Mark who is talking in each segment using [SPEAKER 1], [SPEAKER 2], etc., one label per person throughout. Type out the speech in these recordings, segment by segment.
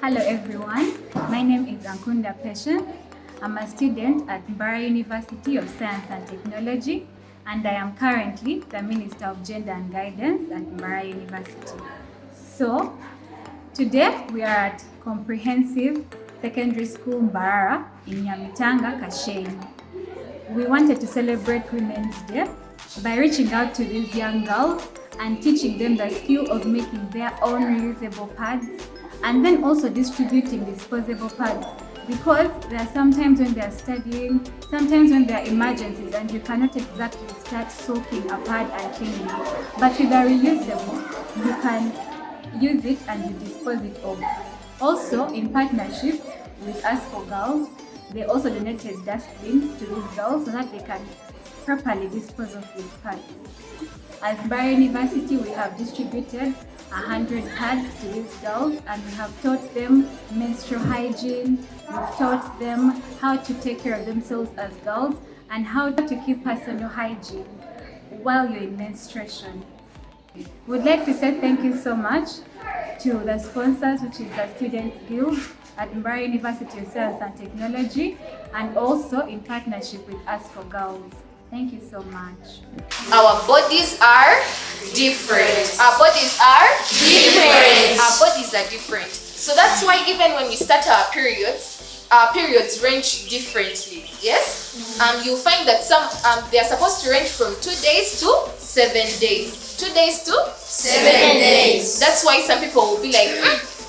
[SPEAKER 1] Hello everyone, my name is Ankunda Patience. I'm a student at Mbara University of Science and Technology, and I am currently the Minister of Gender and Guidance at Mbara University. So, today we are at Comprehensive Secondary School Mbarara in Nyamitanga, Kasheni. We wanted to celebrate Women's Day by reaching out to these young girls and teaching them the skill of making their own reusable pads, and then also distributing disposable pads, because there are sometimes when they are studying, sometimes when there are emergencies and you cannot exactly start soaking a pad and cleaning it. But with a reusable, you can use it and you dispose it off. Also, in partnership with Us for Girls, they also donated dustbins to these girls so that they can properly dispose of these pads. As Mbara University, we have distributed 100 pads to these girls, and we have taught them menstrual hygiene, we've taught them how to take care of themselves as girls, and how to keep personal hygiene while you're in menstruation. We'd like to say thank you so much to the sponsors, which is the Students Guild at Mbara University of Science and Technology, and also in partnership with Us for Girls. Thank you so much.
[SPEAKER 2] Our bodies are different. Our bodies are different. Our bodies are different. So that's why even when we start our periods range differently. Yes? You'll find that some they are supposed to range from 2 days to 7 days. 2 days to 7 days. That's why some people will be like,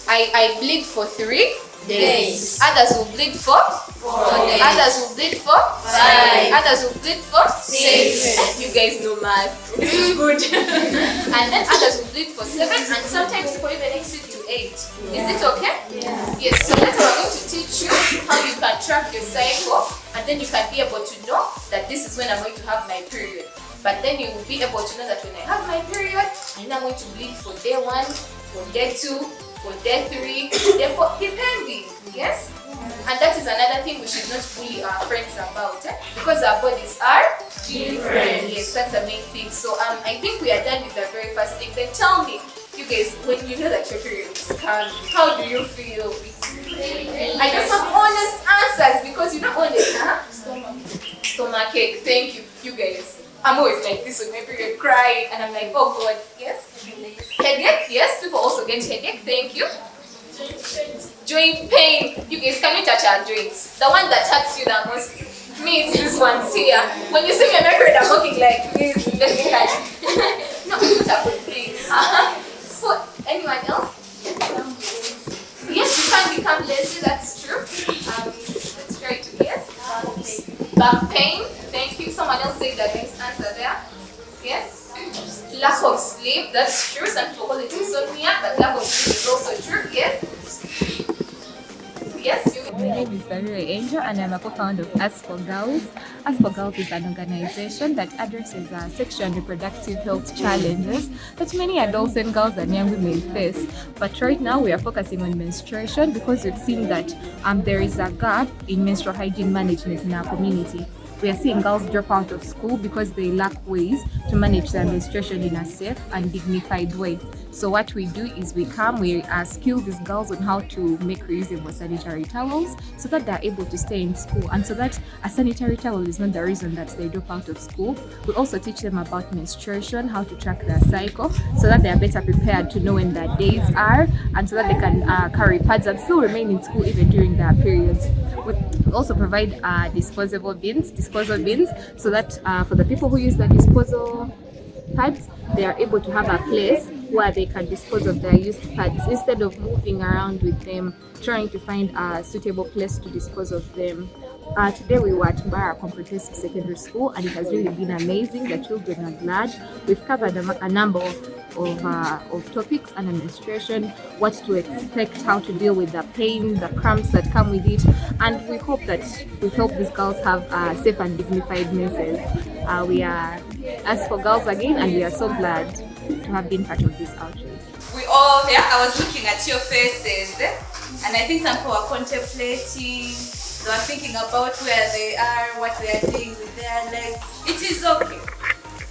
[SPEAKER 2] I bleed for 3 days. Others will bleed for 4 days. Others will bleed for 5. Others will bleed for 6. You guys know math. This is good. And then others will bleed for 7, and sometimes people even exceed to 8. Is it okay? Yeah. Yes. So that's why we're going to teach you how you can track your cycle, and then you can be able to know that this is when I'm going to have my period. But then you will be able to know that when I have my period, I know I'm going to bleed for day 1, for day 2, for day 3, day 4, depending. Yes? And that is another thing we should not bully our friends about, because our bodies are different. Yes, that's the main thing. So I think we are done with the very first thing. Then tell me, you guys, when you know that your period is coming, how do you feel? I just want honest answers, because you're not honest, huh? Stomachache. Thank you, you guys. I'm always like this with my period, crying, and I'm like, oh God, yes. Headache, yes. People also get headache. Thank you. Joint pain. You guys, can we touch our joints? The one that hurts you the most. Me, it's this one here. When you see me on my period, I'm walking like this. Let me touch. No, it's not a good thing. So, anyone else? Yes, you can become lazy. That's true. Let's try to guess. Back pain. Thank you. Someone else say the next answer there. Yes. Lack of sleep. That's true. Some people call it insomnia, but lack of sleep is also true. Yes. Yes.
[SPEAKER 3] My name is Barry Angel, and I'm a co-founder of Us for Girls. Us for Girls is an organization that addresses sexual and reproductive health challenges that many adults and girls and young women face. But right now we are focusing on menstruation, because we've seen that there is a gap in menstrual hygiene management in our community. We are seeing girls drop out of school because they lack ways to manage their menstruation in a safe and dignified way. So what we do is we skill these girls on how to make reusable sanitary towels so that they're able to stay in school, and so that a sanitary towel is not the reason that they drop out of school. We also teach them about menstruation, how to track their cycle, so that they are better prepared to know when their days are, and so that they can carry pads and still remain in school even during their periods. We also provide disposal bins, so that for the people who use the disposal pads, they are able to have a place where they can dispose of their used pads instead of moving around with them, trying to find a suitable place to dispose of them. Today we were at Mbara Comprehensive Secondary School, and it has really been amazing. The children are glad. We've covered a number of topics under menstruation, what to expect, how to deal with the pain, the cramps that come with it, and we hope that we've helped these girls have safe and dignified menses. We are Us for Girls again, and we are so glad to have been part of this outreach.
[SPEAKER 4] We all, I was looking at your faces, and I think some people are contemplating. They are thinking about where they are, what they are doing with their legs. It is okay.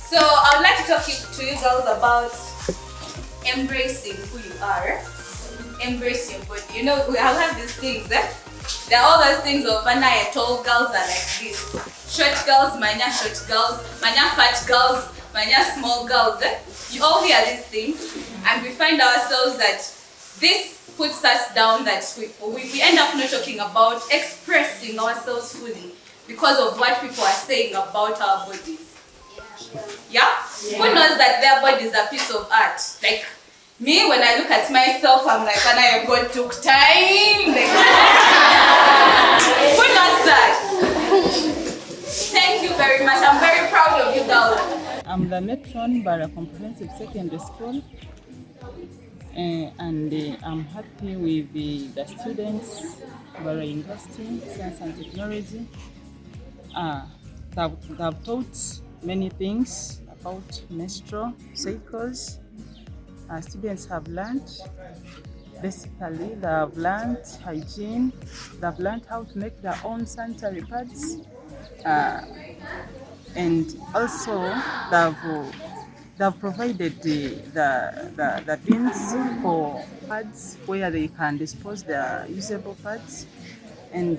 [SPEAKER 4] So I would like to talk to you girls about embracing who you are, embrace your body. You know, I'll have these things, eh? There are all those things of Anaya, tall girls are like this. Short girls, manya short girls, manya fat girls, manya small girls, eh? You all hear these things, and we find ourselves that this puts us down, that we end up not talking about expressing ourselves fully because of what people are saying about our bodies. Yeah? Who knows that their body is a piece of art? Like me, when I look at myself, I'm like, and I God took time. Like, who knows that? Thank you very much. I'm very proud of you, girls.
[SPEAKER 5] I'm the matron Bara Comprehensive Secondary School, and I'm happy with the students, Bara University, Science and Technology. They've taught many things about menstrual cycles. Students have learned, basically, they have learned hygiene, they've learned how to make their own sanitary pads, and also they've provided the bins for pads where they can dispose their usable pads. And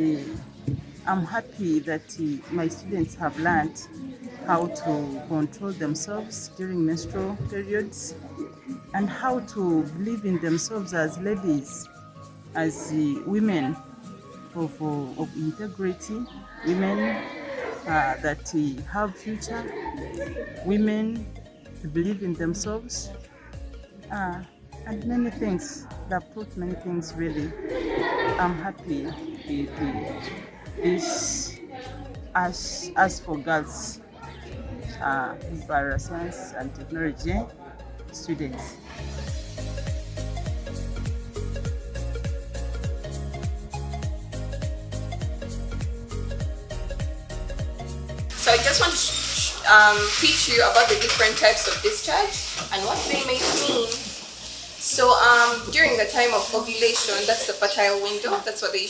[SPEAKER 5] I'm happy that my students have learned how to control themselves during menstrual periods and how to believe in themselves as ladies, as women of integrity, women that have future, women to believe in themselves, and many things. They've taught many things really. I'm happy with this as for girls, para science and technology students.
[SPEAKER 2] So I just want to teach you about the different types of discharge and what they may mean. So during the time of ovulation, that's the fertile window. That's what they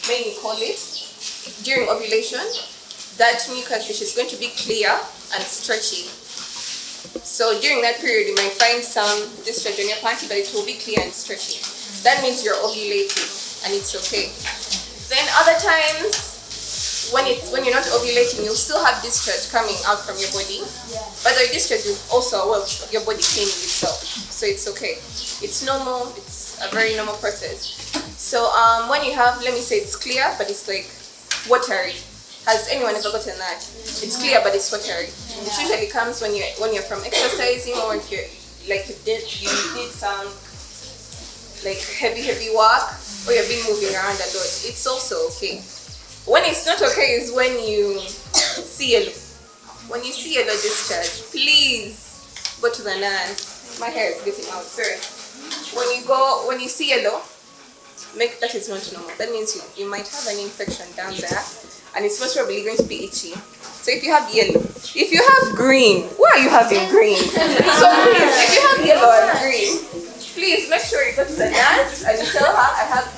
[SPEAKER 2] mainly call it. During ovulation, that mucus is going to be clear and stretchy. So during that period, you might find some discharge on your panty, but it will be clear and stretchy. That means you're ovulating, and it's okay. Then other times, when you're not ovulating, you'll still have discharge coming out from your body, but the discharge is also your body cleaning itself, so it's okay. It's normal. It's a very normal process. So when you have, let me say it's clear, but it's like watery. Has anyone ever gotten that? It's clear, but it's watery. It usually comes when you're from exercising, or if you did some like heavy work, or you've been moving around a lot. It's also okay. When it's not okay is when you see yellow. When you see yellow discharge, please go to the nurse. My hair is getting out, sorry. When you see yellow, that is not normal. That means you might have an infection down there, and it's most probably going to be itchy. So if you have yellow, if you have green, why are you having green? So please, if you have yellow and green, please make sure you go to the nurse and you tell her, I have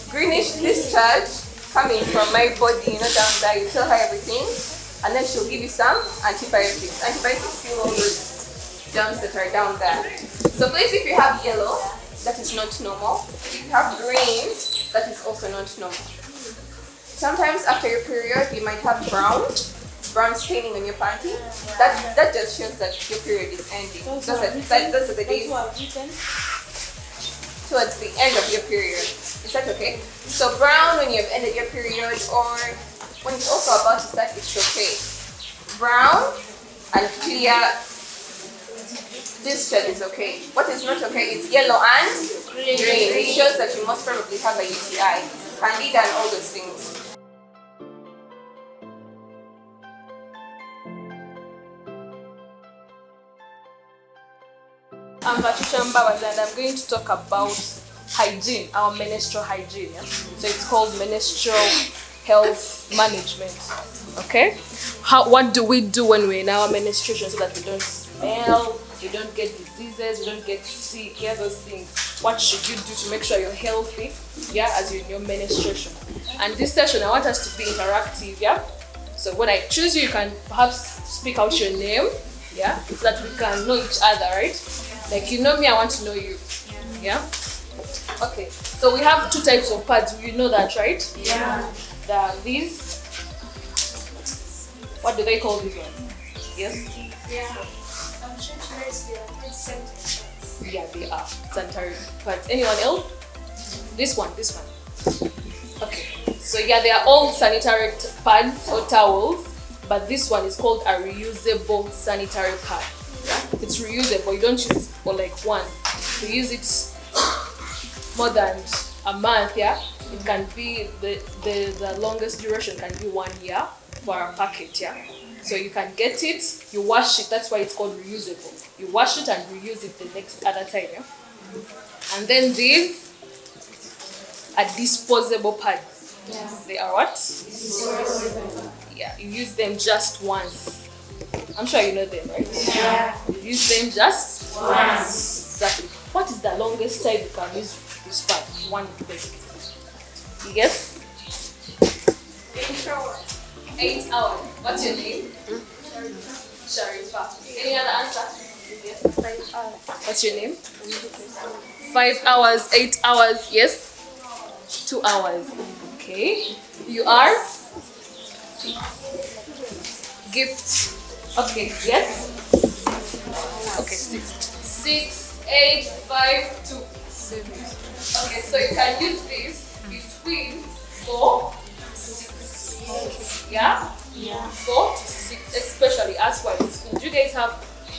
[SPEAKER 2] greenish discharge coming from my body, down there. You tell her everything, and then she'll give you some antibiotics. Antibiotics kill all those germs that are down there. So please, if you have yellow, that is not normal. If you have green, that is also not normal. Sometimes after your period, you might have brown staining on your panty. That just shows that your period is ending. Those are the days towards the end of your period. Is that okay? So brown when you've ended your period, or when it's also about to start, it's okay. Brown and clear discharge is okay. What is not okay is yellow and green. It shows that you most probably have a UTI, candida, and all those things.
[SPEAKER 6] I'm Patricia Mbawaz, and I'm going to talk about hygiene, our menstrual hygiene. Yeah? So it's called menstrual health management. Okay? What do we do when we're in our menstruation so that we don't smell, we don't get diseases, we don't get sick, those things? What should you do to make sure you're healthy, as you're in your menstruation? And this session, I want us to be interactive, So when I choose you can perhaps speak out your name, so that we can know each other, right? Like, you know me, I want to know you. Yeah. Okay. So we have two types of pads. You know that, right?
[SPEAKER 4] Yeah.
[SPEAKER 6] There are these. What do they call these ones? Yes.
[SPEAKER 7] Yeah. I'm sure they are sanitary pads.
[SPEAKER 6] Yeah, they are sanitary pads. Anyone else? This one. Okay. So yeah, they are all sanitary pads or towels, but this one is called a reusable sanitary pad. Yeah? It's reusable. You don't use it for like once. You use it more than a month. Yeah. It can be the longest duration can be 1 year for a packet. Yeah. So you can get it, you wash it. That's why it's called reusable. You wash it and reuse it the next other time. Yeah. And then these are disposable pads.
[SPEAKER 7] Yeah.
[SPEAKER 6] They are what? Yeah, you use them just once. I'm sure you know them, right?
[SPEAKER 7] Yeah.
[SPEAKER 6] You use them just once. Exactly. What is the longest time you can use this pad? 1 day. Yes?
[SPEAKER 7] 8 hours.
[SPEAKER 6] 8 hours. What's your name? Sharifa. Any other answer? Yes.
[SPEAKER 7] 5 hours.
[SPEAKER 6] What's your name? 5 hours, 8 hours, yes? 2 hours. Okay. You are? Gift. Okay, yes? Okay, 6, 8, 5, 2. Okay, so you can use this between 4 to 6. Yeah?
[SPEAKER 7] Yeah.
[SPEAKER 6] 4 to 6, especially as well in school. Do you guys have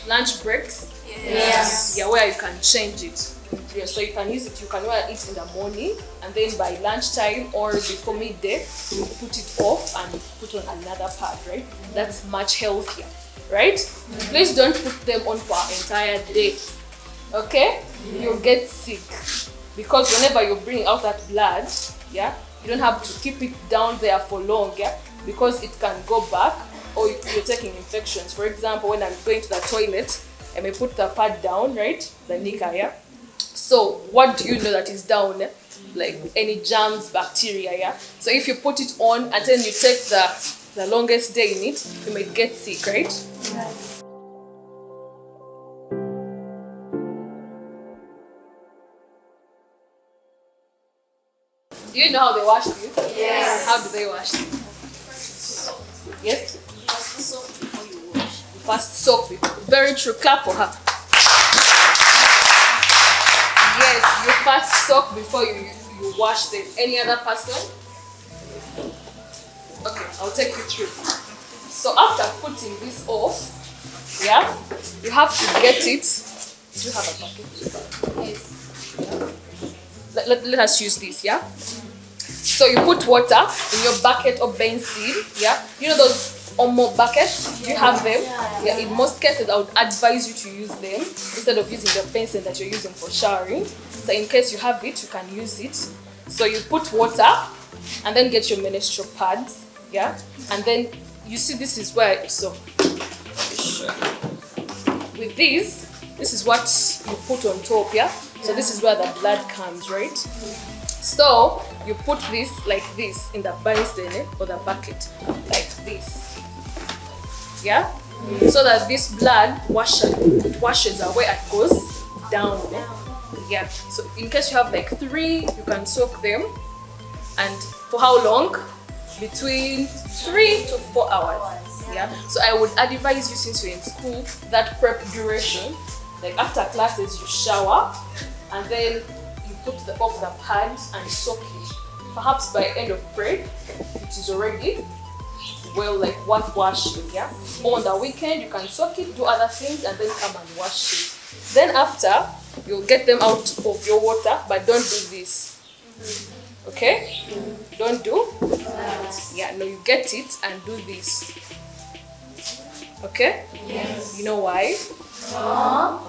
[SPEAKER 6] lunch breaks?
[SPEAKER 7] Yes.
[SPEAKER 6] Yeah, where you can change it. Yeah, so you can use it, you can eat in the morning, and then by lunchtime or before midday, you put it off and put on another pad, right? That's much healthier, right? Please don't put them on for an entire day, okay? You'll get sick because whenever you're bringing out that blood, yeah, you don't have to keep it down there for long, yeah, because it can go back or you're taking infections. For example, when I'm going to the toilet, I may put the pad down, right? The nika, yeah. So what do you know that is down? Like any germs, bacteria, yeah. So if you put it on and then you take the longest day in it, you may get sick, right?
[SPEAKER 7] Yeah.
[SPEAKER 6] Do you know how they wash you?
[SPEAKER 7] Yes.
[SPEAKER 6] How do they wash you? Yes? You first soak it. Very true. Clap for her. Yes, you first soak before you wash them. Any other person? Okay, I'll take you through. So after putting this off, yeah, you have to get it. Do you have a bucket?
[SPEAKER 7] Yes.
[SPEAKER 6] Let us use this, yeah? So you put water in your bucket or benzene, yeah? You know those Omo buckets? Do you have them? Yeah, in most cases I would advise you to use them instead of using the benzene that you're using for showering. So in case you have it, you can use it. So you put water and then get your menstrual pads, yeah? And then you see this is where it's so. With this is what you put on top, yeah? So this is where the blood comes, right? So you put this like this in the basin or the bucket, like this. Yeah? So that this blood washes away and goes down. Yeah. So in case you have like 3, you can soak them. And for how long? Between 3 to 4 hours. Yeah. So I would advise you, since you're in school, that prep duration, like after classes you shower and then you put off the pad and soak it. Perhaps by end of break, it is already well like worth washing, yeah? Or on the weekend, you can soak it, do other things, and then come and wash it. Then after, you'll get them out of your water, but don't do this. Okay? Don't do? Yeah, no, you get it and do this. Okay?
[SPEAKER 7] Yes.
[SPEAKER 6] You know why?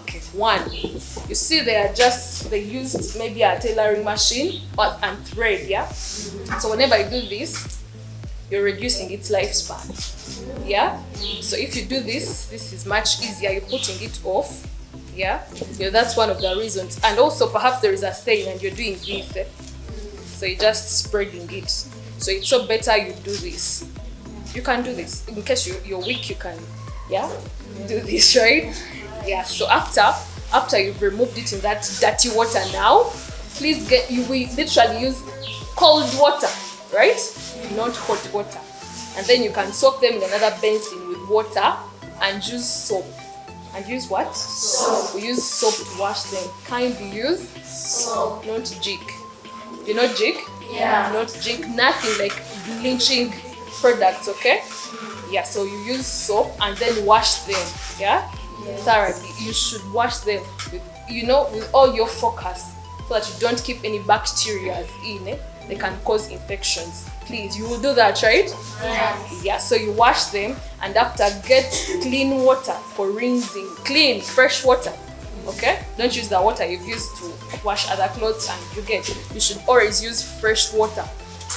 [SPEAKER 6] Okay, 1. You see they used maybe a tailoring machine and thread, yeah? So whenever you do this, you're reducing its lifespan, yeah? So if you do this is much easier. You're putting it off, yeah? That's one of the reasons. And also perhaps there is a stain and you're doing this, so you're just spreading it. So it's so better you do this. You can do this. In case you're weak, you can, yeah? Do this, right? Yeah, so after after you've removed it in that dirty water now, please we literally use cold water, right? Not hot water. And then you can soak them in another basin with water and use soap. And use what? Soap. We use soap to wash them. Kindly use soap, not jig. You know jig?
[SPEAKER 2] Yeah.
[SPEAKER 6] Not jig, nothing like bleaching products, okay? Yeah, so you use soap and then wash them, yeah? Yes. Thoroughly. You should wash them with, with all your focus so that you don't keep any bacteria in it. They can cause infections. Please, you will do that, right?
[SPEAKER 2] Yes.
[SPEAKER 6] Yeah, so you wash them and after get clean water for rinsing. Clean, fresh water. Okay? Don't use the water you've used to wash other clothes and you should always use fresh water.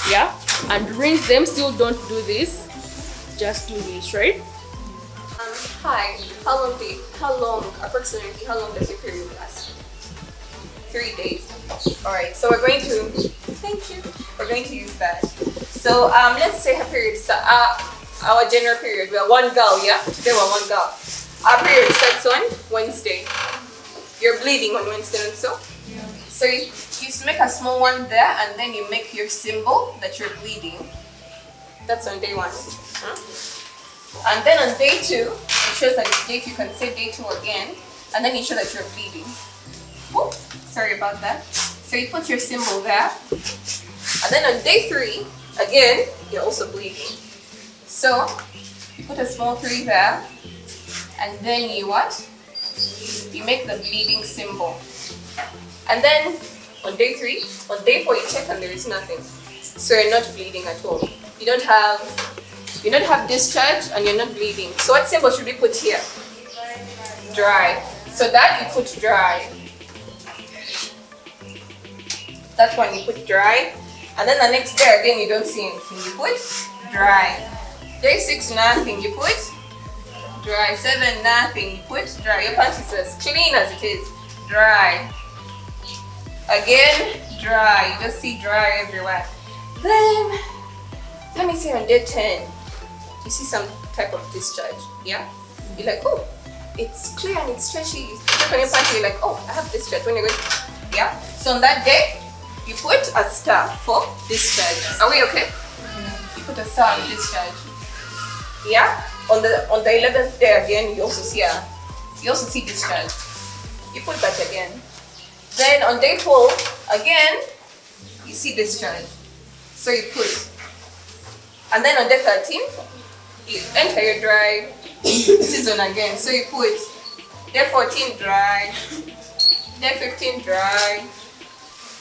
[SPEAKER 6] Yeah? And rinse them. Still don't do this. Just do this, right?
[SPEAKER 2] Hi. Approximately how long does your period last? 3 days. Alright, so we're going to, thank you. We're going to use that. So let's say her period, our general period, we're one girl, yeah? Today we're one girl. Our period starts on Wednesday. You're bleeding on Wednesday and so? Yeah. So you make a small one there and then you make your symbol that you're bleeding. That's on day 1. And then on day 2, it shows that it's day 2, you can say day 2 again. And then you show that you're bleeding. Oops, sorry about that. So you put your symbol there. And then on day 3, again, you're also bleeding. So you put a small 3 there. And then you what? You make the bleeding symbol. And then on day 3, on day 4 you check and there is nothing. So you're not bleeding at all. You don't have discharge and you're not bleeding. So what symbol should we put here? Dry. So that you put dry. That one you put dry. And then the next day again you don't see anything. You put dry. Day 6 nothing. You put dry. 7 nothing. You put dry. Your pants is as clean as it is. Dry. Again dry. You just see dry everywhere. Then let me see on day 10. You see some type of discharge. Yeah? You're like, oh, it's clear and it's stretchy. You check on your pants, you're like, oh, I have discharge. When you go, yeah? So on that day, you put a star for discharge. Are we okay? You put a star on discharge. Yeah? On the 11th day again, you also see discharge. You put that again. Then on day 12, again, you see discharge. So you put. And then on day 13, you enter your dry season again. So you put day 14 dry, day 15 dry,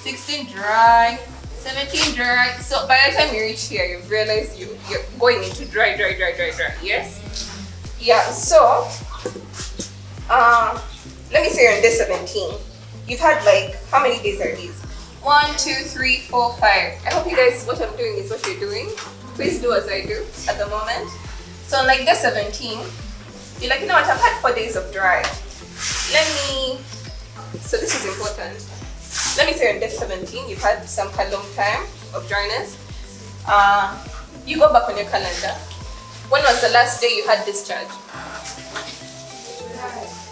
[SPEAKER 2] 16 dry, 17 dry. So by the time you reach here, you realize you're going into dry. Yes? Yeah, so let me say on day 17, you've had like, how many days are these? 1, 2, 3, 4, 5. I hope you guys, what I'm doing is what you're doing. Please do as I do at the moment. So on like day 17, you're like, you know what, I've had 4 days of dry. So this is important. Let me say on day 17, you've had some long time of dryness. You go back on your calendar. When was the last day you had discharge?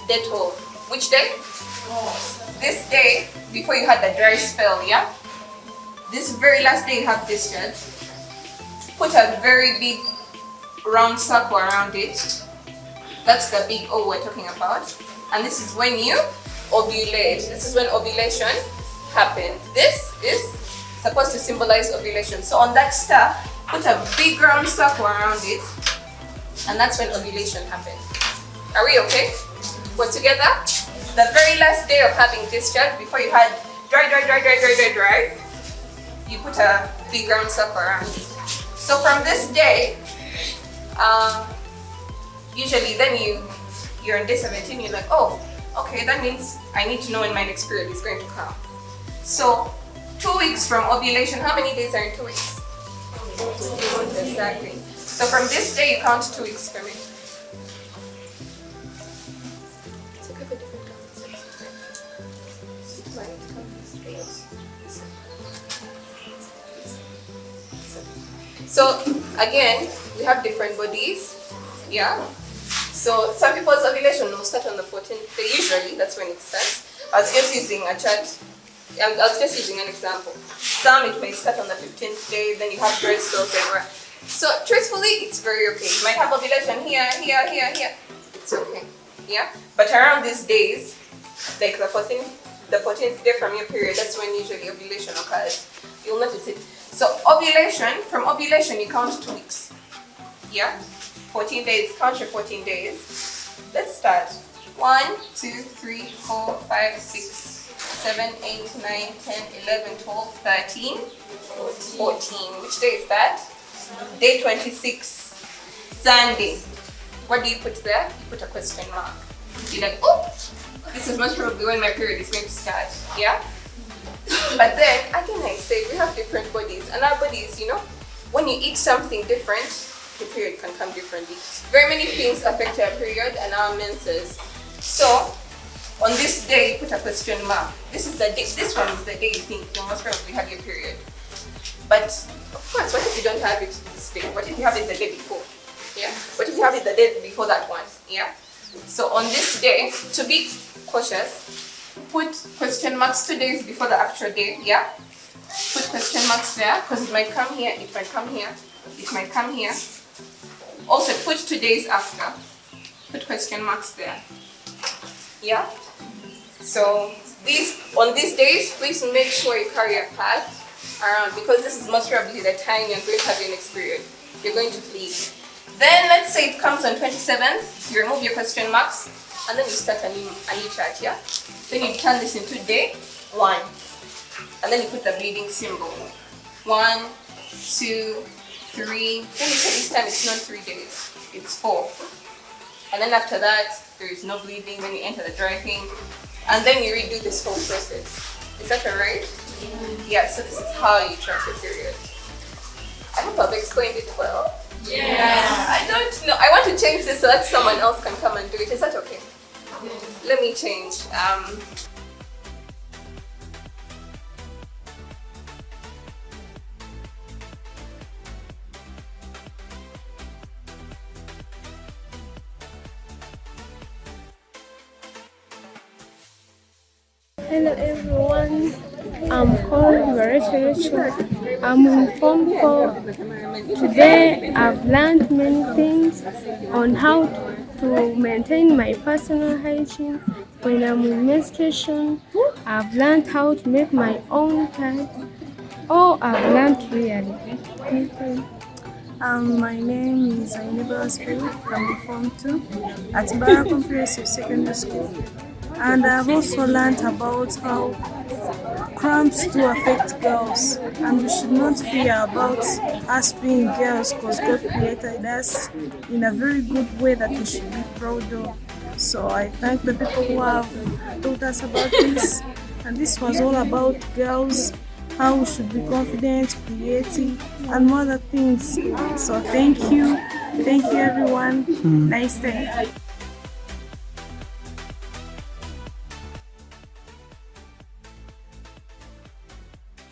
[SPEAKER 2] Day 12. Which day? This day, before you had the dry spell, yeah? This very last day you have discharge. Put a very big round circle around it. That's the big O we're talking about. And this is when you ovulate. This is when ovulation happens. This is supposed to symbolize ovulation. So on that star, put a big round circle around it. And that's when ovulation happens. Are we okay? We're together? The very last day of having discharge, before you had dry, you put a big round circle around it. So from this day, usually then you're on day 17, you're like, oh, okay, that means I need to know when my next period is going to come. So 2 weeks from ovulation, how many days are in 2 weeks? 2 exactly. So from this day, you count 2 weeks for me. So again, we have different bodies, yeah? So some people's ovulation will start on the 14th day. Usually, that's when it starts. I was just using a chart. I was just using an example. Some it may start on the 15th day. Then you have breast cells everywhere. So truthfully, it's very okay. You might have ovulation here, here, here, here. It's okay. Yeah. But around these days, like the 14th day from your period, that's when usually ovulation occurs. You'll notice it. So ovulation, from ovulation you count 2 weeks. Yeah? 14 days, count your 14 days. Let's start. 1, 2, 3, 4, 5, 6, 7, 8, 9, 10, 11, 12, 13, 14. Which day is that? Day 26, Sunday. What do you put there? You put a question mark. You're like, oh, this is most probably when my period is going to start. Yeah? But then, again, I say we have different bodies, and our bodies, when you eat something different, your period can come differently. Very many things affect our period and our menses. So, on this day, put a question mark. This is the day. This one is the day you think you most probably have your period. But of course, what if you don't have it this day? What if you have it the day before? Yeah. What if you have it the day before that one? Yeah. So on this day, to be cautious, put question marks 2 days before the actual day. Yeah. Put question marks there because it might come here, it might come here, it might come here. Also put 2 days after. Put question marks there. Yeah. So on these days, please make sure you carry a pad around because this is most probably the time you're going to have your next period. You're going to bleed. Then let's say it comes on 27th, you remove your question marks and then you start a new chart, yeah? Then you turn this into day 1 and then you put the bleeding symbol. 1, 2, 3. Then you say this time it's not 3 days, it's 4. And then after that, there is no bleeding, then you enter the dry thing and then you redo this whole process. Is that alright? Yeah, so this is how you track your period. I hope I've explained it well. Yeah. I don't know. I want to change this so that someone else can come and do it. Is that okay? Let me change.
[SPEAKER 8] Hello everyone, I'm called Marissa. I'm informed for today. I've learned many things on how to maintain my personal hygiene when I'm in menstruation. I've learned how to make my own pad. Oh, I've learned really.
[SPEAKER 9] My name is Aineba Asferi from Form 2 at Bara Comprehensive Secondary School. And I've also learned about how cramps do affect girls, and we should not fear about us being girls because God created us in a very good way that we should be proud of. So I thank the people who have taught us about this, and this was all about girls, how we should be confident, creative, and other things. So thank you everyone. Nice day.